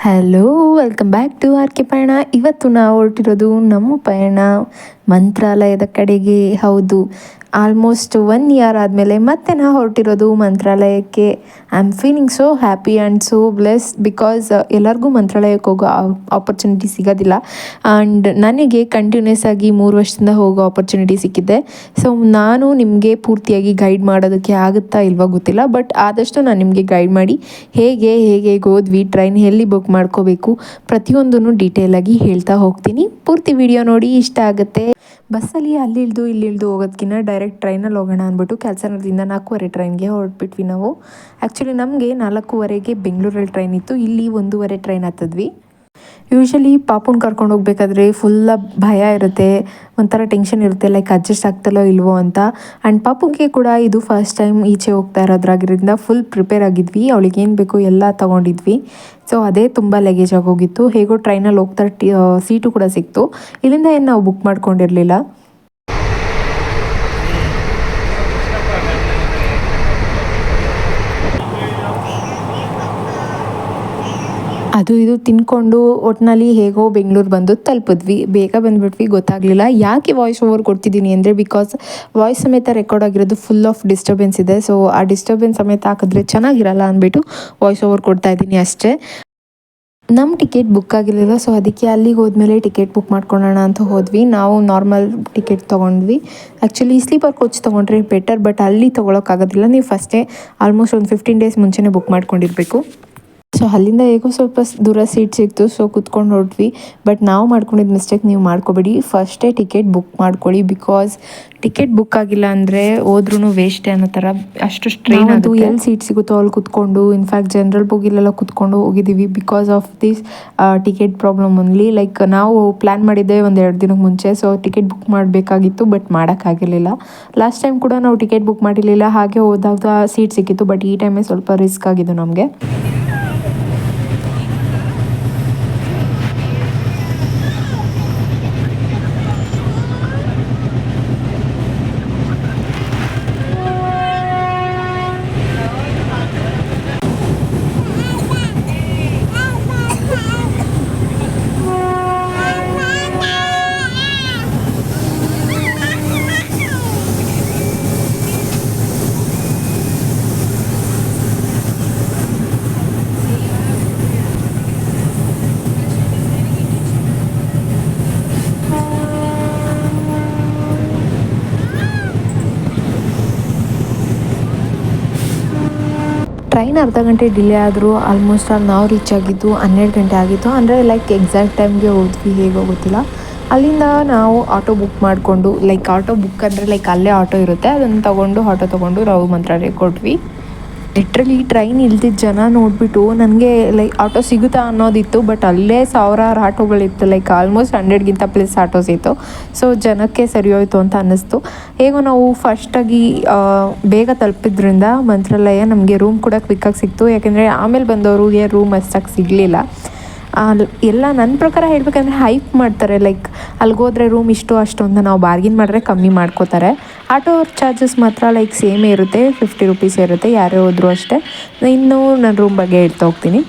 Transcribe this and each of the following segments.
Hello, welcome back to R K ಪಯಣ. ಇವತ್ತು ನಾವು ಹೊರಟಿರೋದು ನಮ್ಮ ಪಯಣ ಮಂತ್ರಾಲಯದ ಕಡೆಗೆ. ಹೌದು, ಆಲ್ಮೋಸ್ಟ್ 1 ಇಯರ್ ಆದಮೇಲೆ ಮತ್ತೆ ನಾವು ಹೊರಟಿರೋದು ಮಂತ್ರಾಲಯಕ್ಕೆ. I am feeling so happy and so bless because ಎಲ್ಲರಿಗೂ ಮಂತ್ರಾಲಯಕ್ಕೆ ಹೋಗೋ ಆಪರ್ಚುನಿಟಿ ಸಿಗೋದಿಲ್ಲ. ಆ್ಯಂಡ್ ನನಗೆ ಕಂಟಿನ್ಯೂಸ್ ಆಗಿ 3 ವರ್ಷದಿಂದ ಹೋಗೋ ಆಪರ್ಚುನಿಟಿ ಸಿಕ್ಕಿದೆ. ಸೊ ನಾನು ನಿಮಗೆ ಪೂರ್ತಿಯಾಗಿ ಗೈಡ್ ಮಾಡೋದಕ್ಕೆ ಆಗುತ್ತಾ ಇಲ್ವಾ ಗೊತ್ತಿಲ್ಲ, ಬಟ್ ಆದಷ್ಟು ನಾನು ನಿಮಗೆ ಗೈಡ್ ಮಾಡಿ ಹೇಗೆ ಹೋದ್ವಿ, ಟ್ರೈನ್ ಎಲ್ಲಿ ಬುಕ್ ಮಾಡ್ಕೋಬೇಕು, ಪ್ರತಿಯೊಂದನ್ನು ಡೀಟೇಲಾಗಿ ಹೇಳ್ತಾ ಹೋಗ್ತೀನಿ. ಪೂರ್ತಿ ವಿಡಿಯೋ ನೋಡಿ, ಇಷ್ಟ ಆಗುತ್ತೆ. ಬಸ್ಸಲ್ಲಿ ಅಲ್ಲಿ ಇಳಿದು ಹೋಗೋದಕ್ಕಿಂತ ಡೈರೆಕ್ಟ್ ಟ್ರೈನಲ್ಲಿ ಹೋಗೋಣ ಅಂದ್ಬಿಟ್ಟು ಕ್ಯಾಲ್ಸನಗರದಿಂದ 4:15 ಟ್ರೈನ್ಗೆ ಹೊರಟ್ಬಿಟ್ವಿ ನಾವು. ಆ್ಯಕ್ಚುಲಿ ನಮಗೆ 4:15ಗೆ ಬೆಂಗಳೂರಲ್ಲಿ ಟ್ರೈನ್ ಇತ್ತು, ಇಲ್ಲಿ 1:30 ಟ್ರೈನ್ ಹತ್ತಿದ್ವಿ. ಯೂಶ್ವಲಿ ಪಾಪುನ ಕರ್ಕೊಂಡು ಹೋಗ್ಬೇಕಾದ್ರೆ ಫುಲ್ಲ ಭಯ ಇರುತ್ತೆ, ಒಂಥರ ಟೆನ್ಷನ್ ಇರುತ್ತೆ, ಲೈಕ್ ಅಡ್ಜಸ್ಟ್ ಆಗ್ತಲೋ ಇಲ್ವೋ ಅಂತ. ಆ್ಯಂಡ್ ಪಾಪುಗೆ ಕೂಡ ಇದು ಫಸ್ಟ್ ಟೈಮ್ ಈಚೆ ಹೋಗ್ತಾ ಇರೋದ್ರಾಗಿರೋದ್ರಿಂದ ಫುಲ್ ಪ್ರಿಪೇರ್ ಆಗಿದ್ವಿ, ಅವಳಿಗೆ ಏನು ಬೇಕು ಎಲ್ಲ ತೊಗೊಂಡಿದ್ವಿ. ಸೊ ಅದೇ ತುಂಬ ಲಗೇಜ್ ಆಗೋಗಿತ್ತು. ಹೇಗೋ ಟ್ರೈನಲ್ಲಿ ಹೋಗ್ತಾ ಸೀಟು ಕೂಡ ಸಿಕ್ತು. ಇಲ್ಲಿಂದ ಏನು ನಾವು ಬುಕ್ ಮಾಡ್ಕೊಂಡಿರಲಿಲ್ಲ. ಅದು ಇದು ತಿನ್ಕೊಂಡು ಒಟ್ಟಿನಲ್ಲಿ ಹೇಗೋ ಬೆಂಗಳೂರು ಬಂದು ತಲುಪಿದ್ವಿ. ಬೇಗ ಬಂದುಬಿಟ್ವಿ, ಗೊತ್ತಾಗಲಿಲ್ಲ. ಯಾಕೆ ವಾಯ್ಸ್ ಓವರ್ ಕೊಡ್ತಿದ್ದೀನಿ ಅಂದರೆ ಬಿಕಾಸ್ ವಾಯ್ಸ್ ಸಮೇತ ರೆಕಾರ್ಡ್ ಆಗಿರೋದು ಫುಲ್ ಆಫ್ ಡಿಸ್ಟರ್ಬೆನ್ಸ್ ಇದೆ. ಸೊ ಆ ಡಿಸ್ಟರ್ಬೆನ್ಸ್ ಸಮೇತ ಹಾಕಿದ್ರೆ ಚೆನ್ನಾಗಿರಲ್ಲ ಅಂದ್ಬಿಟ್ಟು ವಾಯ್ಸ್ ಓವರ್ ಕೊಡ್ತಾ ಇದ್ದೀನಿ ಅಷ್ಟೇ. ನಮ್ಮ ಟಿಕೆಟ್ ಬುಕ್ ಆಗಿರಲಿಲ್ಲ, ಸೊ ಅದಕ್ಕೆ ಅಲ್ಲಿಗೆ ಹೋದ್ಮೇಲೆ ಟಿಕೆಟ್ ಬುಕ್ ಮಾಡ್ಕೊಳ್ಳೋಣ ಅಂತ ಹೋದ್ವಿ. ನಾವು ನಾರ್ಮಲ್ ಟಿಕೆಟ್ ತೊಗೊಂಡ್ವಿ. ಆ್ಯಕ್ಚುಲಿ ಸ್ಲೀಪರ್ ಕೋಚ್ ತೊಗೊಂಡ್ರೆ ಬೆಟರ್, ಬಟ್ ಅಲ್ಲಿ ತೊಗೊಳಕ್ಕಾಗೋದಿಲ್ಲ. ನೀವು ಫಸ್ಟೇ ಆಲ್ಮೋಸ್ಟ್ ಒಂದು 15 ಡೇಸ್ ಮುಂಚೆನೇ ಬುಕ್ ಮಾಡ್ಕೊಂಡಿರಬೇಕು. ಸೊ ಅಲ್ಲಿಂದ ಹೇಗೋ ಸ್ವಲ್ಪ ದೂರ ಸೀಟ್ ಸಿಕ್ತು, ಸೊ ಕುತ್ಕೊಂಡು ಹೊರಟ್ವಿ. ಬಟ್ ನಾವು ಮಾಡ್ಕೊಂಡಿದ್ದ ಮಿಸ್ಟೇಕ್ ನೀವು ಮಾಡ್ಕೋಬೇಡಿ, ಫಸ್ಟೇ ಟಿಕೆಟ್ ಬುಕ್ ಮಾಡ್ಕೊಳ್ಳಿ. ಬಿಕಾಸ್ ಟಿಕೆಟ್ ಬುಕ್ ಆಗಿಲ್ಲ ಅಂದರೆ ಹೋದ್ರೂ ವೇಸ್ಟೇ ಅನ್ನೋ ಥರ ಅಷ್ಟು ಸ್ಟ್ರೈನ್ ಆಗುತ್ತೆ. ಎಲ್ಲಿ ಸೀಟ್ ಸಿಗುತ್ತೋ ಅಲ್ಲಿ ಕುತ್ಕೊಂಡು, ಇನ್ಫ್ಯಾಕ್ಟ್ ಜನರಲ್ ಬೋಗಿಲೆಲ್ಲ ಕುತ್ಕೊಂಡು ಹೋಗಿದ್ದೀವಿ because of this ticket problem only. Like ನಾವು ಪ್ಲ್ಯಾನ್ ಮಾಡಿದ್ದೆ 1-2 ದಿನಕ್ಕೆ ಮುಂಚೆ, ಸೊ ಟಿಕೆಟ್ ಬುಕ್ ಮಾಡಬೇಕಾಗಿತ್ತು, ಬಟ್ ಮಾಡೋಕ್ಕಾಗಿರಲಿಲ್ಲ. ಲಾಸ್ಟ್ ಟೈಮ್ ಕೂಡ ನಾವು ಟಿಕೆಟ್ ಬುಕ್ ಮಾಡಿರಲಿಲ್ಲ, ಹಾಗೆ ಹೋದಾಗ ಸೀಟ್ ಸಿಕ್ಕಿತ್ತು. ಬಟ್ ಈ ಟೈಮೇ ಸ್ವಲ್ಪ ರಿಸ್ಕ್ ಆಗಿದ್ದು ನಮಗೆ. ಟ್ರೈನ್ ಅರ್ಧ ಗಂಟೆ ಡಿಲೇ ಆದರೂ ಆಲ್ಮೋಸ್ಟ್ ನಾವು ರೀಚ್ ಆಗಿದ್ದು 12 ಗಂಟೆ ಆಗಿತ್ತು. ಅಂದರೆ ಲೈಕ್ ಎಕ್ಸಾಕ್ಟ್ ಟೈಮ್ಗೆ ಹೋದ್ವಿ, ಹೇಗೋ ಗೊತ್ತಿಲ್ಲ. ಅಲ್ಲಿಂದ ನಾವು ಆಟೋ ಬುಕ್ ಮಾಡಿಕೊಂಡು, ಲೈಕ್ ಆಟೋ ಬುಕ್ ಅಂದರೆ ಲೈಕ್ ಅಲ್ಲೇ ಆಟೋ ಇರುತ್ತೆ, ಅದನ್ನು ಆಟೋ ತೊಗೊಂಡು ನಾವು ಮಂತ್ರಾಲಯಕ್ಕೆ ಕೊಟ್ವಿ. ಲಿಟ್ರಲಿ ಟ್ರೈನ್ ಇಲ್ದಿದ್ದ ಜನ ನೋಡಿಬಿಟ್ಟು ನನಗೆ ಲೈಕ್ ಆಟೋ ಸಿಗುತ್ತಾ ಅನ್ನೋದಿತ್ತು, ಬಟ್ ಅಲ್ಲೇ ಸಾವಿರಾರು ಆಟೋಗಳಿತ್ತು. ಲೈಕ್ ಆಲ್ಮೋಸ್ಟ್ 100ಗಿಂತ ಪ್ಲಸ್ ಆಟೋಸ್ ಇತ್ತು. ಸೊ ಜನಕ್ಕೆ ಸರಿ ಹೋಯ್ತು ಅಂತ ಅನ್ನಿಸ್ತು. ಹೇಗೋ ನಾವು ಫಸ್ಟಾಗಿ ಬೇಗ ತಲುಪಿದ್ರಿಂದ ಮಂತ್ರಾಲಯ ನಮಗೆ ರೂಮ್ ಕೂಡ ಕ್ವಿಕ್ಕಾಗಿ ಸಿಕ್ತು. ಯಾಕೆಂದರೆ ಆಮೇಲೆ ಬಂದವ್ರಿಗೆ ರೂಮ್ ಅಷ್ಟಾಗಿ ಸಿಗಲಿಲ್ಲ. ಎಲ್ಲ ನನ್ನ ಪ್ರಕಾರ ಹೇಳಬೇಕಂದ್ರೆ ಹೈಪ್ ಮಾಡ್ತಾರೆ, ಲೈಕ್ ಅಲ್ಲಿಗೋದ್ರೆ ರೂಮ್ ಇಷ್ಟು ಅಷ್ಟು ಅಂತ. ನಾವು ಬಾರ್ಗಿನ್ ಮಾಡಿದ್ರೆ ಕಮ್ಮಿ ಮಾಡ್ಕೋತಾರೆ. ಆಟೋ ಚಾರ್ಜಸ್ ಮಾತ್ರ ಲೈಕ್ ಸೇಮೇ ಇರುತ್ತೆ, 50 ರುಪೀಸ್ ಇರುತ್ತೆ ಯಾರೇ ಹೋದರೂ ಅಷ್ಟೇ. ಇನ್ನು ನಾನು ರೂಮ್ ಬಗ್ಗೆ ಹೇಳ್ತಾ ಹೋಗ್ತೀನಿ.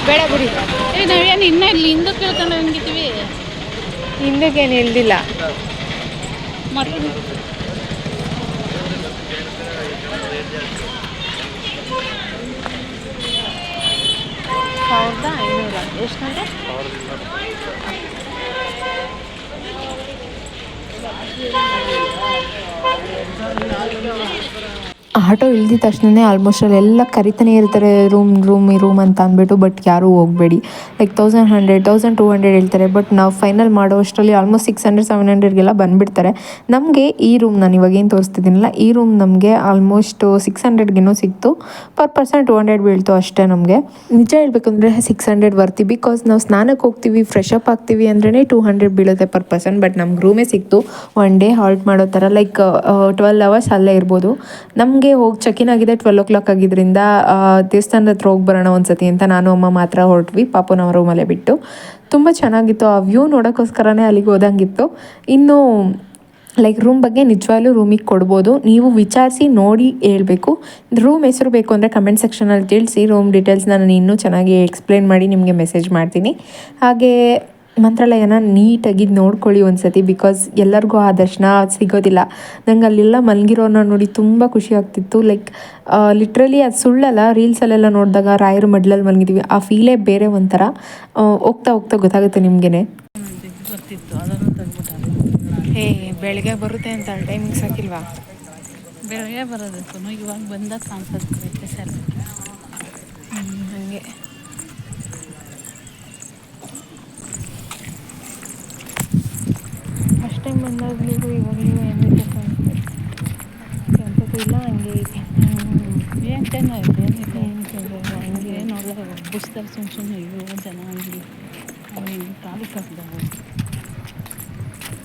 ಬೇಡ ಬಿಡಿ, ನಾವೇನು ಇನ್ನೂ ಇಲ್ಲಿ ಹಿಂದಕ್ಕೆ ಕೇಳ್ಕೊಂಡು ಹಂಗಿದ್ದೀವಿ. ಹಿಂದಕ್ಕೇನು ಇಲ್ದಿಲ್ಲ. ಮತ್ತು 1500 ಎಷ್ಟಂತೆ? ಆಟೋ ಇಳ್ದಿದ ತಕ್ಷಣ ಆಲ್ಮೋಸ್ಟ್ ಅಲ್ಲೆಲ್ಲ ಕರಿತಾನೆ ಇರ್ತಾರೆ ರೂಮ್ ಅಂತ ಅಂದ್ಬಿಟ್ಟು. ಬಟ್ ಯಾರೂ ಹೋಗಬೇಡಿ, ಲೈಕ್ 1100 1200 ಹೇಳ್ತಾರೆ. ಬಟ್ ನಾವು ಫೈನಲ್ ಮಾಡೋ ಅಷ್ಟರಲ್ಲಿ ಆಲ್ಮೋಸ್ಟ್ 600-700ಗೆಲ್ಲ ಬಂದುಬಿಡ್ತಾರೆ. ನಮಗೆ ಈ ರೂಮ್, ನಾನು ಇವಾಗೇನು ತೋರಿಸ್ತಿದ್ದೀನಲ್ಲ, ಈ ರೂಮ್ ನಮಗೆ ಆಲ್ಮೋಸ್ಟ್ 600ಗೇನೋ ಸಿಕ್ತು. ಪರ್ ಪರ್ಸನ್ 200 ಬೀಳ್ತು ಅಷ್ಟೇ ನಮಗೆ. ನಿಜ ಹೇಳ್ಬೇಕಂದ್ರೆ 600 ವರ್ತಿ, ಬಿಕಾಸ್ ನಾವು ಸ್ನಾನಕ್ಕೆ ಹೋಗ್ತೀವಿ, ಫ್ರೆಶ್ ಅಪ್ ಆಗ್ತೀವಿ ಅಂದ್ರೇ 200 ಬೀಳುತ್ತೆ ಪರ್ ಪರ್ಸನ್. ಬಟ್ ನಮ್ಗೆ ರೂಮೇ ಸಿಕ್ತು 1 ಡೇ ಹಾಲ್ಟ್ ಮಾಡೋ ಥರ, ಲೈಕ್ 12 ಅವರ್ಸ್ ಅಲ್ಲೇ ಇರ್ಬೋದು. ನಮ್ಗೆ ಹಂಗೆ ಹೋಗಿ ಚೆಕಿನ್ ಆಗಿದೆ 12 ಆಗಿದ್ದರಿಂದ ದೇವಸ್ಥಾನದ ಹತ್ರ ಹೋಗಿ ಬರೋಣ ಒಂದ್ಸತಿ ಅಂತ ನಾನು ಅಮ್ಮ ಮಾತ್ರ ಹೊರಟ್ವಿ ಪಾಪುನ ರೂಮಲ್ಲೇ ಬಿಟ್ಟು. ತುಂಬ ಚೆನ್ನಾಗಿತ್ತು, ಆ ವ್ಯೂ ನೋಡೋಕ್ಕೋಸ್ಕರನೇ ಅಲ್ಲಿಗೆ ಹೋದಂಗಿತ್ತು. ಇನ್ನು ಲೈಕ್ ರೂಮ್ ಬಗ್ಗೆ ನಿಜವಾಗ್ಲೂ ರೂಮಿಗೆ ಕೊಡ್ಬೋದು, ನೀವು ವಿಚಾರಿಸಿ ನೋಡಿ ಹೇಳ್ಬೇಕು. ರೂಮ್ ಹೆಸರು ಬೇಕು ಅಂದರೆ ಕಮೆಂಟ್ ಸೆಕ್ಷನಲ್ಲಿ ತಿಳಿಸಿ, ರೂಮ್ ಡೀಟೇಲ್ಸ್ ನಾನು ಇನ್ನೂ ಚೆನ್ನಾಗಿ ಎಕ್ಸ್ಪ್ಲೇನ್ ಮಾಡಿ ನಿಮಗೆ ಮೆಸೇಜ್ ಮಾಡ್ತೀನಿ. ಹಾಗೆ ಮಂತ್ರಾಲಯನ ನೀಟಾಗಿ ನೋಡ್ಕೊಳ್ಳಿ ಒಂದ್ಸತಿ, ಬಿಕಾಸ್ ಎಲ್ಲರಿಗೂ ಆ ದರ್ಶನ ಸಿಗೋದಿಲ್ಲ. ನಂಗೆ ಅಲ್ಲೆಲ್ಲ ಮಲಗಿರೋನ ನೋಡಿ ತುಂಬ ಖುಷಿ ಆಗ್ತಿತ್ತು. ಲೈಕ್ ಲಿಟ್ರಲಿ ಅದು ಸುಳ್ಳಲ್ಲ, ರೀಲ್ಸಲ್ಲೆಲ್ಲ ನೋಡಿದಾಗ ರಾಯರು ಮಡ್ಲಲ್ಲಿ ಮಲಗಿದ್ದೀವಿ, ಆ ಫೀಲೇ ಬೇರೆ ಒಂಥರ. ಹೋಗ್ತಾ ಹೋಗ್ತಾ ಗೊತ್ತಾಗುತ್ತೆ ನಿಮಗೇ. ಬರ್ತಿತ್ತು ಅದನ್ನು ತೆಗ್ಬಿಟ್ಟಾರೆ. ಬೆಳಗ್ಗೆ ಬರುತ್ತೆ ಅಂತ ಟೈಮಿಂಗ್ಸ್ ಹಾಕಿಲ್ವಾ? ಬೆಳಗ್ಗೆ ಬರೋದಕ್ಕೂ ಇವಾಗ ಬಂದಾಗ ಕಾಣಿಸೋದಕ್ಕೆ ಸರ್ ಹಾಗೆ ಫಸ್ಟ್ ಟೈಮ್ ಬಂದಾಗಲೂ ಇವಾಗಲೂ ಹೆಂಗೆ ಕಾಣಿಸ್ತು, ಕೆಂಪಕ್ಕೂ ಇಲ್ಲ ಹಂಗೆ ಇದೆ. ಏನು ಚೆನ್ನಾಗಿದೆ, ಏನಿಲ್ಲ ಹಂಗೆ ಏನಲ್ಲ ಬುಸ್ತಾರೆ ಸುಮ್ಮನೆ ಇವು ಜನ ಹಂಗೆ ಖಾಲಿ ಕಟ್ಟಿದಾಗ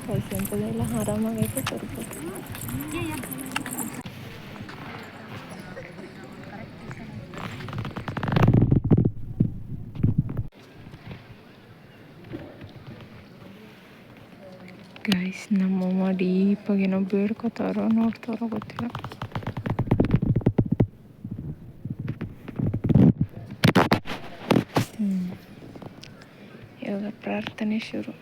ಪೈಸೆ ಅಂತದೆಲ್ಲ ಆರಾಮಾಗೈತೆ ತರ್ಬೋದು. ಗೈಸ್, ನಮ್ಮಮ್ಮ ಡೀಪಾಗಿ ಏನೋ ಬೇಡ್ಕೋತಾರೋ ನೋಡ್ತಾರೋ ಗೊತ್ತಿಲ್ಲ. ಇವಾಗ ಪ್ರಾರ್ಥನೆ ಶುರು.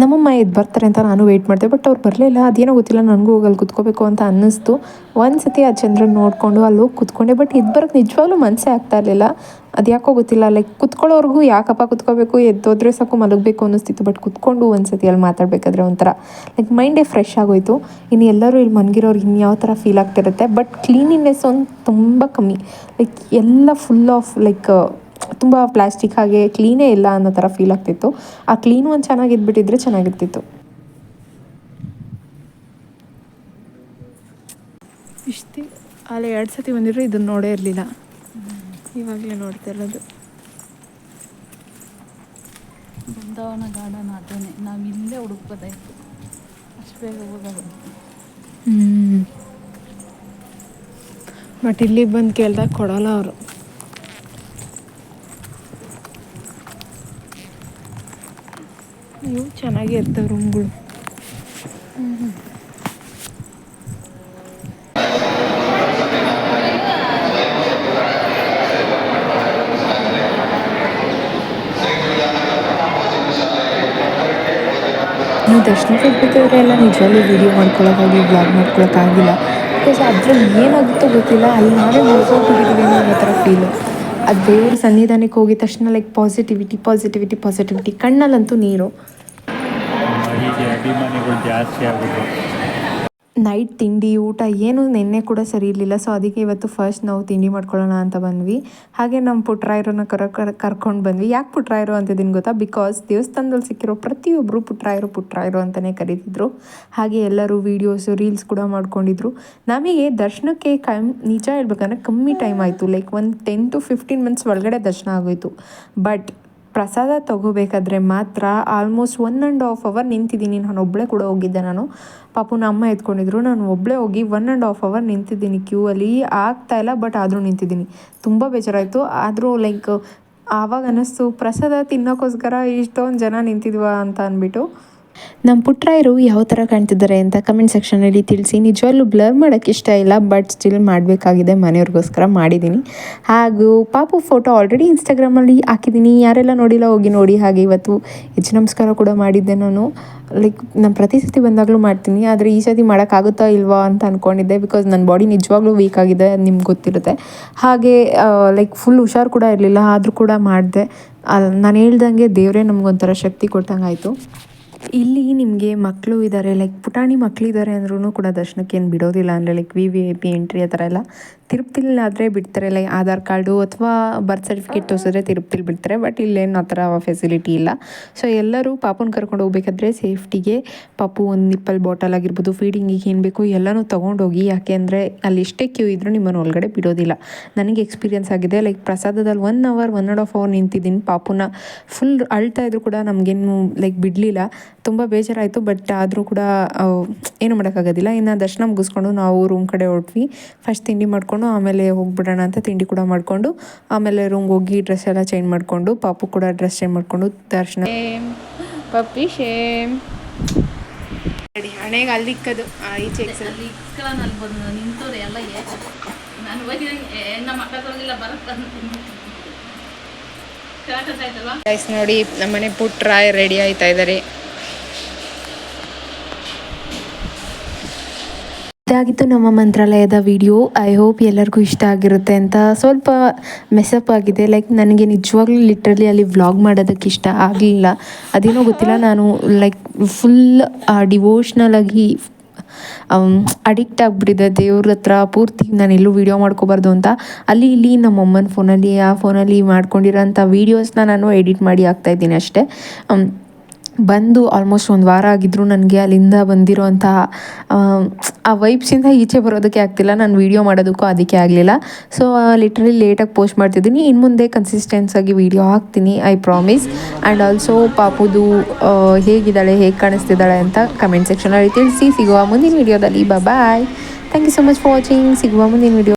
ನಮ್ಮಮ್ಮ ಇದು ಬರ್ತಾರೆ ಅಂತ ನಾನು ವೆಯ್ಟ್ ಮಾಡಿದೆ, ಬಟ್ ಅವ್ರು ಬರಲಿಲ್ಲ. ಅದೇನೋ ಗೊತ್ತಿಲ್ಲ, ನನಗೂ ಹೋಗಿ ಅಲ್ಲಿ ಕುತ್ಕೋಬೇಕು ಅಂತ ಅನ್ನಿಸ್ತು. ಒಂದು ಸತಿ ಆ ಚಂದ್ರನ ನೋಡಿಕೊಂಡು ಅಲ್ಲಿ ಹೋಗಿ ಕುತ್ಕೊಂಡೆ, ಬಟ್ ಇದು ಬರೋಕ್ಕೆ ನಿಜವಾಗ್ಲೂ ಮನಸ್ಸೇ ಆಗ್ತಾ ಇರಲಿಲ್ಲ. ಅದು ಯಾಕೋ ಗೊತ್ತಿಲ್ಲ, ಲೈಕ್ ಕುತ್ಕೊಳ್ಳೋರ್ಗೂ ಯಾಕಪ್ಪ ಕುತ್ಕೋಬೇಕು, ಎದ್ದೋದ್ರೆ ಸಾಕು ಮಲಗಬೇಕು ಅನ್ನಿಸ್ತಿತ್ತು. ಬಟ್ ಕುತ್ಕೊಂಡು ಒಂದು ಸತಿ ಅಲ್ಲಿ ಮಾತಾಡಬೇಕಾದ್ರೆ ಒಂಥರ ಲೈಕ್ ಮೈಂಡೇ ಫ್ರೆಶ್ ಆಗೋಯಿತು. ಇನ್ನು ಎಲ್ಲರೂ ಇಲ್ಲಿ ಮನ್ಗಿರೋರು ಇನ್ಯಾವ ಥರ ಫೀಲ್ ಆಗ್ತಿರುತ್ತೆ. ಬಟ್ ಕ್ಲೀನಿನೆಸ್ ಒಂದು ತುಂಬ ಕಮ್ಮಿ, ಲೈಕ್ ಎಲ್ಲ ಫುಲ್ ಆಫ್ ಲೈಕ್ ತುಂಬ ಪ್ಲಾಸ್ಟಿಕ್, ಹಾಗೆ ಕ್ಲೀನೇ ಇಲ್ಲ ಅನ್ನೋ ಥರ ಫೀಲ್ ಆಗ್ತಿತ್ತು. ಆ ಕ್ಲೀನ್ ಒಂದು ಚೆನ್ನಾಗಿದ್ಬಿಟ್ಟಿದ್ರೆ ಚೆನ್ನಾಗಿರ್ತಿತ್ತು. ಇಷ್ಟು ಅಲ್ಲಿ 2 ಸತಿ ಬಂದಿದ್ರು ಇದನ್ನು ನೋಡೇ ಇರಲಿಲ್ಲ, ಇವಾಗಲೇ ನೋಡ್ತಾ ಇರೋದು. ಬೃಂದಾವನ ಗಾರ್ಡನ್ ಅದೇನೆ, ನಾವು ಇಲ್ಲೇ ಹುಡುಕ್ಬೋದಾಯ್ತು, ಅಷ್ಟು ಬೇಗ ಹೋಗೋದು. ಬಟ್ ಇಲ್ಲಿಗೆ ಬಂದು ಕೇಳಿದಾಗ ಕೊಡೋಲ್ಲ ಅವರು. ಇವು ಚೆನ್ನಾಗಿ ಇರ್ತವೆ ರೂಮ್ಗಳು. ನೀವು ದರ್ಶನಕ್ಕೆ ಹೋಗ್ಬೇಕಾದ್ರೆ ಎಲ್ಲ ನಿಜವಾಗ್ಲೂ ವೀಡಿಯೋ ಮಾಡ್ಕೊಳ್ಳೋಕ್ಕಾಗಿ ಬ್ಲಾಗ್ ಮಾಡ್ಕೊಳ್ಳೋಕ್ಕಾಗಿಲ್ಲ, ಬಿಕಾಸ್ ಅದರಲ್ಲಿ ಏನಾಗುತ್ತೋ ಗೊತ್ತಿಲ್ಲ. ಅಲ್ಲಿ ನಾವೇ ಮುಳ್ಗೋಗ್ಬಿಟ್ಟಿದ್ದೀವಿ ಅನ್ನೋ ಥರ ಫೀಲು. ಅದು ದೇವ್ರ ಸನ್ನಿಧಾನಕ್ಕೆ ಹೋಗಿದ ತಕ್ಷಣ ಲೈಕ್ ಪಾಸಿಟಿವಿಟಿ ಕಣ್ಣಲ್ಲಂತೂ ನೀರು. ಅಭಿಮಾನಿಗಳು ಜಾಸ್ತಿ ಆಗುತ್ತೆ. ನೈಟ್ ತಿಂಡಿ ಊಟ ಏನು ನೆನ್ನೆ ಕೂಡ ಸರಿ ಇರಲಿಲ್ಲ, ಸೊ ಅದಕ್ಕೆ ಇವತ್ತು ಫಸ್ಟ್ ನಾವು ತಿಂಡಿ ಮಾಡ್ಕೊಳ್ಳೋಣ ಅಂತ ಬಂದ್ವಿ. ಹಾಗೆ ನಮ್ಮ ಪುಟ್ರಾಯರನ್ನ ಕರ್ಕೊಂಡು ಬಂದ್ವಿ. ಯಾಕೆ ಪುಟ್ರಾಯರು ಅಂತಿದ್ದೀನಿ ಗೊತ್ತಾ? ಬಿಕಾಸ್ ದೇವಸ್ಥಾನದಲ್ಲಿ ಸಿಕ್ಕಿರೋ ಪ್ರತಿಯೊಬ್ಬರು ಪುಟ್ರಾಯರು ಅಂತಲೇ ಕರೀತಿದ್ರು. ಹಾಗೆ ಎಲ್ಲರೂ ವೀಡಿಯೋಸು ರೀಲ್ಸ್ ಕೂಡ ಮಾಡ್ಕೊಂಡಿದ್ರು. ನಮಗೆ ದರ್ಶನಕ್ಕೆ ನಿಜ ಹೇಳ್ಬೇಕಂದ್ರೆ ಕಮ್ಮಿ ಟೈಮ್ ಆಯಿತು, ಲೈಕ್ ಒಂದು 10 to 15 ಮಿನಿಟ್ಸ್ ಒಳಗಡೆ ದರ್ಶನ ಆಗೋಯಿತು. ಬಟ್ ಪ್ರಸಾದ ತೊಗೋಬೇಕಾದ್ರೆ ಮಾತ್ರ ಆಲ್ಮೋಸ್ಟ್ 1.5 hour ನಿಂತಿದ್ದೀನಿ. ನಾನು ಒಬ್ಬಳೇ ಕೂಡ ಹೋಗಿದ್ದೆ. ನಾನು ಪಾಪುನ ಅಮ್ಮ ಎತ್ಕೊಂಡಿದ್ರು, ನಾನು ಒಬ್ಬಳೇ ಹೋಗಿ 1.5 hour ನಿಂತಿದ್ದೀನಿ ಕ್ಯೂ ಅಲ್ಲಿ. ಆಗ್ತಾಯಿಲ್ಲ, ಬಟ್ ಆದರೂ ನಿಂತಿದ್ದೀನಿ. ತುಂಬ ಬೇಜಾರಾಯಿತು. ಆದರೂ ಲೈಕ್ ಆವಾಗ ಅನ್ನಿಸ್ತು ಪ್ರಸಾದ ತಿನ್ನೋಕ್ಕೋಸ್ಕರ ಇಷ್ಟೊಂದು ಜನ ನಿಂತಿದ್ವಾ ಅಂತ ಅಂದ್ಬಿಟ್ಟು. ನಮ್ಮ ಪುಟ್ರಾಯರು ಯಾವ ಥರ ಕಾಣ್ತಿದ್ದಾರೆ ಅಂತ ಕಮೆಂಟ್ ಸೆಕ್ಷನಲ್ಲಿ ತಿಳಿಸಿ. ನಿಜವಾಗ್ಲೂ ಬ್ಲರ್ ಮಾಡೋಕ್ಕೆ ಇಷ್ಟ ಇಲ್ಲ, ಬಟ್ ಸ್ಟಿಲ್ ಮಾಡಬೇಕಾಗಿದೆ, ಮನೆಯವ್ರಿಗೋಸ್ಕರ ಮಾಡಿದ್ದೀನಿ. ಹಾಗೂ ಪಾಪು ಫೋಟೋ ಆಲ್ರೆಡಿ ಇನ್ಸ್ಟಾಗ್ರಾಮಲ್ಲಿ ಹಾಕಿದ್ದೀನಿ, ಯಾರೆಲ್ಲ ನೋಡಿಲ್ಲ ಹೋಗಿ ನೋಡಿ. ಹಾಗೆ ಇವತ್ತು ಹೆಚ್ಚು ನಮಸ್ಕಾರ ಕೂಡ ಮಾಡಿದ್ದೆ ನಾನು. ಲೈಕ್ ನಾನು ಪ್ರತಿ ಸತಿ ಬಂದಾಗಲೂ ಮಾಡ್ತೀನಿ, ಆದರೆ ಈ ಸತಿ ಮಾಡೋಕ್ಕಾಗುತ್ತಾ ಇಲ್ವಾ ಅಂತ ಅಂದ್ಕೊಂಡಿದ್ದೆ, ಬಿಕಾಸ್ ನನ್ನ ಬಾಡಿ ನಿಜವಾಗ್ಲೂ ವೀಕ್ ಆಗಿದೆ, ಅದು ನಿಮ್ಗೆ ಗೊತ್ತಿರುತ್ತೆ. ಹಾಗೆ ಲೈಕ್ ಫುಲ್ ಹುಷಾರು ಕೂಡ ಇರಲಿಲ್ಲ, ಆದರೂ ಕೂಡ ಮಾಡಿದೆ. ನಾನು ಹೇಳ್ದಂಗೆ ದೇವರೇ ನಮಗೊಂಥರ ಶಕ್ತಿ ಕೊಟ್ಟಂಗಾಯಿತು. ಇಲ್ಲಿ ನಿಮಗೆ ಮಕ್ಕಳು ಇದ್ದಾರೆ, ಲೈಕ್ ಪುಟಾಣಿ ಮಕ್ಕಳಿದ್ದಾರೆ ಅಂದ್ರೂ ಕೂಡ ದರ್ಶನಕ್ಕೆ ಏನು ಬಿಡೋದಿಲ್ಲ. ಅಂದರೆ ಲೈಕ್ VIP ಎಂಟ್ರಿ ಆ ಥರ ಎಲ್ಲ ತಿರುಪ್ತಿಲಾದರೆ ಬಿಡ್ತಾರೆ, ಲೈಕ್ ಆಧಾರ್ ಕಾರ್ಡು ಅಥವಾ ಬರ್ತ್ ಸರ್ಟಿಫಿಕೇಟ್ ತೋರಿಸಿದ್ರೆ ತಿರುಪ್ತಿಲಿ ಬಿಡ್ತಾರೆ. ಬಟ್ ಇಲ್ಲೇನು ಆ ಥರ ಫೆಸಿಲಿಟಿ ಇಲ್ಲ. ಸೊ ಎಲ್ಲರೂ ಪಾಪುನ ಕರ್ಕೊಂಡು ಹೋಗ್ಬೇಕಾದ್ರೆ ಸೇಫ್ಟಿಗೆ ಪಾಪು ಒಂದು ನಿಪ್ಪಲ್ ಬಾಟಲ್ ಆಗಿರ್ಬೋದು, ಫೀಡಿಂಗಿಗೆ ಏನು ಬೇಕು ಎಲ್ಲನೂ ತೊಗೊಂಡೋಗಿ. ಯಾಕೆ ಅಂದರೆ ಅಲ್ಲಿ ಎಷ್ಟೇ ಕ್ಯೂ ಇದ್ದರೂ ನಿಮ್ಮನ್ನು ಒಳಗಡೆ ಬಿಡೋದಿಲ್ಲ. ನನಗೆ ಎಕ್ಸ್ಪೀರಿಯನ್ಸ್ ಆಗಿದೆ. ಲೈಕ್ ಪ್ರಸಾದದಲ್ಲಿ 1 ಅವರ್ 1.5 ಅವರ್ ನಿಂತಿದ್ದೀನಿ. ಪಾಪುನ ಫುಲ್ ಅಳ್ತಾ ಇದ್ರು ಕೂಡ ನಮಗೇನು ಲೈಕ್ ಬಿಡಲಿಲ್ಲ. ತುಂಬ ಬೇಜಾರಾಯಿತು. ಬಟ್ ಆದರೂ ಕೂಡ ಏನು ಮಾಡೋಕ್ಕಾಗೋದಿಲ್ಲ. ಇನ್ನು ದರ್ಶನ ಮುಗಿಸ್ಕೊಂಡು ನಾವು ರೂಮ್ ಕಡೆ ಹೊರಟ್ವಿ. ಫಸ್ಟ್ ತಿಂಡಿ ಮಾಡಿಕೊಂಡು ಆಮೇಲೆ ಹೋಗ್ಬಿಡೋಣ ಅಂತ ತಿಂಡಿ ಕೂಡ ಮಾಡಿಕೊಂಡು ಆಮೇಲೆ ರೂಮ್ಗೆ ಹೋಗಿ ಡ್ರೆಸ್ ಎಲ್ಲ ಚೇಂಜ್ ಮಾಡಿಕೊಂಡು ಪಾಪು ಕೂಡ ಡ್ರೆಸ್ ಚೇಂಜ್ ಮಾಡಿಕೊಂಡು ದರ್ಶನ ಪಪ್ಪಿ ಶೇಮ್ ರೆಡಿ ಹಣೆಗೆ ಅಲ್ಲಿಕ್ಕದು ಈಚೆ ಅಲ್ಲಿ ಇಕ್ಕಳನಲ್ಲಿ ಬಂದು ನಿಂತವ್ರೆ ಎಲ್ಲ ನಾನು ಹೋಗಿದಂಗೆ ನಮ್ಮ ಮಕ್ಕಳಿಗೆಲ್ಲ ಬರುತ್ತೆ ಗೈಸ್ ನೋಡಿ ನಮ್ಮನೆ ಪುಟ್ರಾಯ್ ರೆಡಿ ಆಯ್ತಾ ಇದ್ದಾರೆ. ಇದಾಗಿತ್ತು ನಮ್ಮ ಮಂತ್ರಾಲಯದ ವಿಡಿಯೋ. ಐ ಹೋಪ್ ಎಲ್ಲರಿಗೂ ಇಷ್ಟ ಆಗಿರುತ್ತೆ ಅಂತ. ಸ್ವಲ್ಪ ಮೆಸಪ್ ಆಗಿದೆ, ಲೈಕ್ ನನಗೆ ನಿಜವಾಗ್ಲೂ ಲಿಟ್ರಲಿ ಅಲ್ಲಿ ವ್ಲಾಗ್ ಮಾಡೋದಕ್ಕೆ ಇಷ್ಟ ಆಗಲಿಲ್ಲ. ಅದೇನೋ ಗೊತ್ತಿಲ್ಲ, ನಾನು ಲೈಕ್ ಫುಲ್ ಡಿವೋಷ್ನಲ್ ಆಗಿ ಅಡಿಕ್ಟ್ ಆಗಿಬಿಟ್ಟಿದೆ ದೇವ್ರ ಹತ್ರ ಪೂರ್ತಿ. ನಾನು ಎಲ್ಲೂ ವೀಡಿಯೋ ಮಾಡ್ಕೋಬಾರ್ದು ಅಂತ ಅಲ್ಲಿ ಇಲ್ಲಿ ನಮ್ಮಮ್ಮನ ಫೋನಲ್ಲಿ ಆ ಫೋನಲ್ಲಿ ಮಾಡ್ಕೊಂಡಿರೋಂಥ ವೀಡಿಯೋಸ್ನ ನಾನು ಎಡಿಟ್ ಮಾಡಿ ಹಾಕ್ತಾಯಿದ್ದೀನಿ ಅಷ್ಟೇ. ಬಂದು ಆಲ್ಮೋಸ್ಟ್ 1 ವಾರ ಆಗಿದ್ದರೂ ನನಗೆ ಅಲ್ಲಿಂದ ಬಂದಿರೋಂತಹ ಆ ವೈಬ್ಸಿಂದ ಈಚೆ ಬರೋದಕ್ಕೆ ಆಗ್ತಿಲ್ಲ. ನಾನು ವೀಡಿಯೋ ಮಾಡೋದಕ್ಕೂ ಅದಕ್ಕೆ ಆಗಲಿಲ್ಲ. ಸೊ ಲಿಟ್ರಲಿ ಲೇಟಾಗಿ ಪೋಸ್ಟ್ ಮಾಡ್ತಿದ್ದೀನಿ. ಇನ್ನು ಮುಂದೆ ಕನ್ಸಿಸ್ಟೆನ್ಸ್ ಆಗಿ ವೀಡಿಯೋ ಹಾಕ್ತೀನಿ, ಐ ಪ್ರಾಮಿಸ್. ಆ್ಯಂಡ್ ಆಲ್ಸೋ ಪಾಪುದು ಹೇಗಿದ್ದಾಳೆ, ಹೇಗೆ ಕಾಣಿಸ್ತಿದ್ದಾಳೆ ಅಂತ ಕಮೆಂಟ್ ಸೆಕ್ಷನಲ್ಲಿ ತಿಳಿಸಿ. ಸಿಗುವ ಮುಂದಿನ ವೀಡಿಯೋದಲ್ಲಿ. Bye. Thank you so much for watching. ಸಿಗುವ ಮುಂದಿನ ವೀಡಿಯೋ.